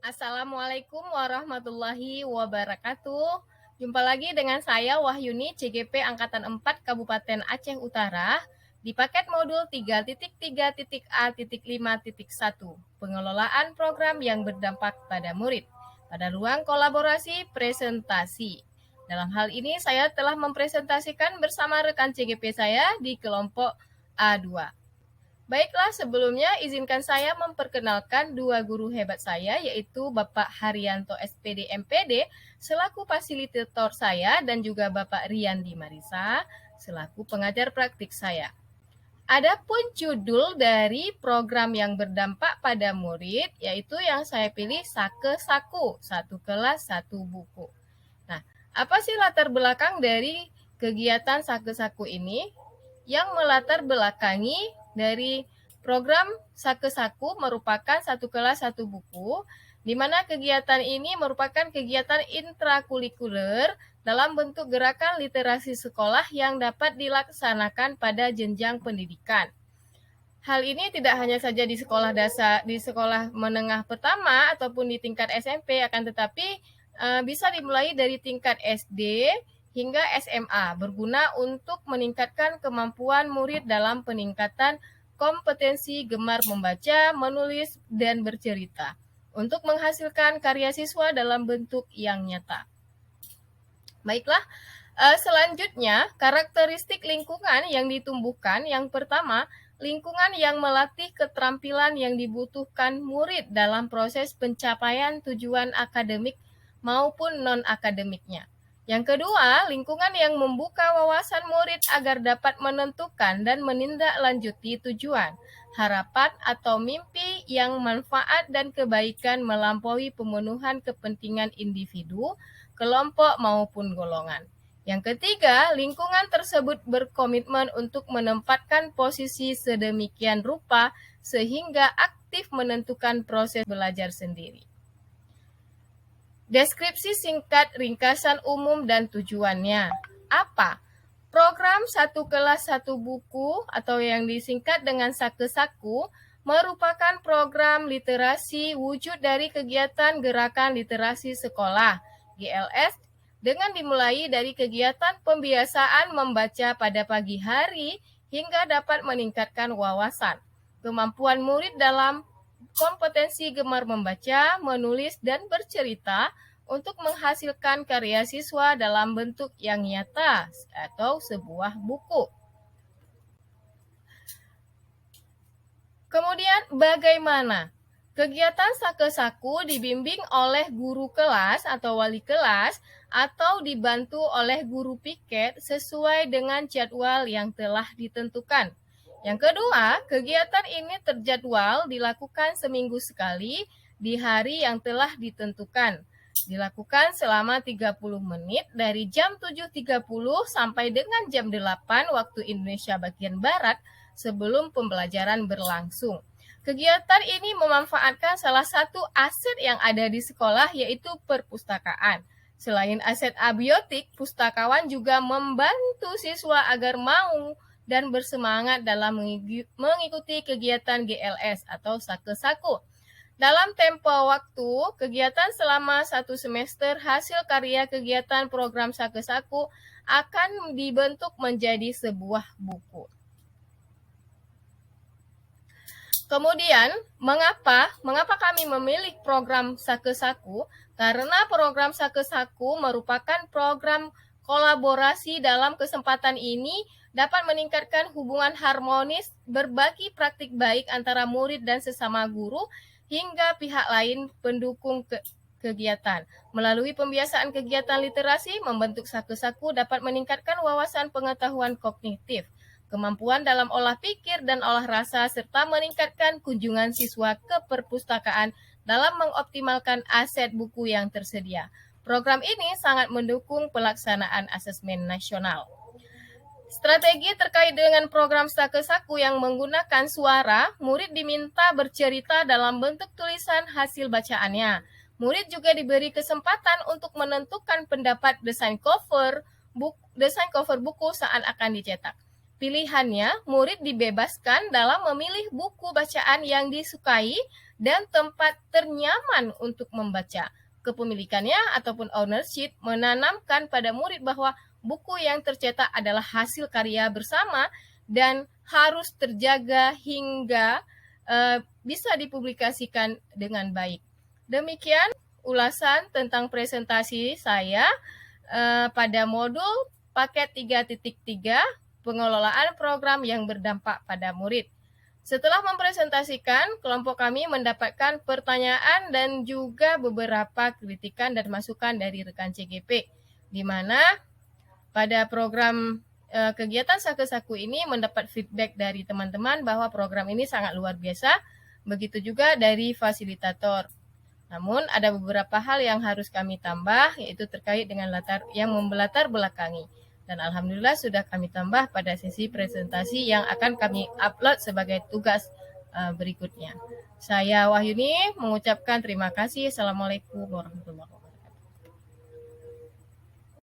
Assalamualaikum warahmatullahi wabarakatuh. Jumpa lagi dengan saya Wahyuni CGP Angkatan 4 Kabupaten Aceh Utara di paket modul 3.3.A.5.1 Pengelolaan program yang berdampak pada murid pada ruang kolaborasi presentasi. Dalam hal ini saya telah mempresentasikan bersama rekan CGP saya di kelompok A2. Baiklah, sebelumnya izinkan saya memperkenalkan dua guru hebat saya, yaitu Bapak Haryanto SPD MPD selaku fasilitator saya dan juga Bapak Riyandi Marisa selaku pengajar praktik saya. Adapun judul dari program yang berdampak pada murid, yaitu yang saya pilih Sake Saku, satu kelas satu buku. Nah, apa sih latar belakang dari kegiatan Sake Saku ini? Yang melatar belakangi dari program Sake Saku merupakan satu kelas satu buku, di mana kegiatan ini merupakan kegiatan intrakurikuler dalam bentuk gerakan literasi sekolah yang dapat dilaksanakan pada jenjang pendidikan. Hal ini tidak hanya saja di sekolah dasar, di sekolah menengah pertama ataupun di tingkat SMP, akan tetapi bisa dimulai dari tingkat SD hingga SMA, berguna untuk meningkatkan kemampuan murid dalam peningkatan kompetensi gemar membaca, menulis, dan bercerita, untuk menghasilkan karya siswa dalam bentuk yang nyata. Baiklah, selanjutnya karakteristik lingkungan yang ditumbuhkan. Yang pertama, lingkungan yang melatih keterampilan yang dibutuhkan murid dalam proses pencapaian tujuan akademik maupun non-akademiknya. Yang kedua, lingkungan yang membuka wawasan murid agar dapat menentukan dan menindaklanjuti tujuan, harapan atau mimpi yang manfaat dan kebaikan melampaui pemenuhan kepentingan individu, kelompok maupun golongan. Yang ketiga, lingkungan tersebut berkomitmen untuk menempatkan posisi sedemikian rupa sehingga aktif menentukan proses belajar sendiri. Deskripsi singkat ringkasan umum dan tujuannya. Apa? Program satu kelas satu buku atau yang disingkat dengan Sake Saku merupakan program literasi wujud dari kegiatan gerakan literasi sekolah GLS dengan dimulai dari kegiatan pembiasaan membaca pada pagi hari hingga dapat meningkatkan wawasan, kemampuan murid dalam kompetensi gemar membaca, menulis, dan bercerita untuk menghasilkan karya siswa dalam bentuk yang nyata atau sebuah buku. Kemudian bagaimana? Kegiatan Sake Saku dibimbing oleh guru kelas atau wali kelas atau dibantu oleh guru piket sesuai dengan jadwal yang telah ditentukan. Yang kedua, kegiatan ini terjadwal dilakukan seminggu sekali di hari yang telah ditentukan. Dilakukan selama 30 menit dari jam 7.30 sampai dengan jam 8 waktu Indonesia bagian Barat sebelum pembelajaran berlangsung. Kegiatan ini memanfaatkan salah satu aset yang ada di sekolah, yaitu perpustakaan. Selain aset abiotik, pustakawan juga membantu siswa agar mau dan bersemangat dalam mengikuti kegiatan GLS atau Sake Saku. Dalam tempo waktu kegiatan selama 1 semester, hasil karya kegiatan program Sake Saku akan dibentuk menjadi sebuah buku. Kemudian, mengapa kami memilih program Sake Saku? Karena program Sake Saku merupakan program kolaborasi. Dalam kesempatan ini dapat meningkatkan hubungan harmonis, berbagi praktik baik antara murid dan sesama guru, hingga pihak lain pendukung kegiatan. Melalui pembiasaan kegiatan literasi, membentuk Sake Saku dapat meningkatkan wawasan pengetahuan kognitif, kemampuan dalam olah pikir dan olah rasa, serta meningkatkan kunjungan siswa ke perpustakaan dalam mengoptimalkan aset buku yang tersedia. Program ini sangat mendukung pelaksanaan asesmen nasional. Strategi terkait dengan program Sake Saku yang menggunakan suara, murid diminta bercerita dalam bentuk tulisan hasil bacaannya. Murid juga diberi kesempatan untuk menentukan pendapat desain cover buku saat akan dicetak. pilihannya, murid dibebaskan dalam memilih buku bacaan yang disukai dan tempat ternyaman untuk membaca. Kepemilikannya ataupun ownership menanamkan pada murid bahwa buku yang tercetak adalah hasil karya bersama dan harus terjaga hingga bisa dipublikasikan dengan baik. Demikian ulasan tentang presentasi saya pada modul paket 3.3 pengelolaan program yang berdampak pada murid. Setelah mempresentasikan, kelompok kami mendapatkan pertanyaan dan juga beberapa kritikan dan masukan dari rekan CGP, di mana pada program kegiatan Saku-Saku ini mendapat feedback dari teman-teman bahwa program ini sangat luar biasa, begitu juga dari fasilitator. Namun ada beberapa hal yang harus kami tambah, yaitu terkait dengan melatar belakangi. Dan alhamdulillah sudah kami tambah pada sesi presentasi yang akan kami upload sebagai tugas berikutnya. Saya Wahyuni mengucapkan terima kasih. Assalamualaikum warahmatullahi wabarakatuh.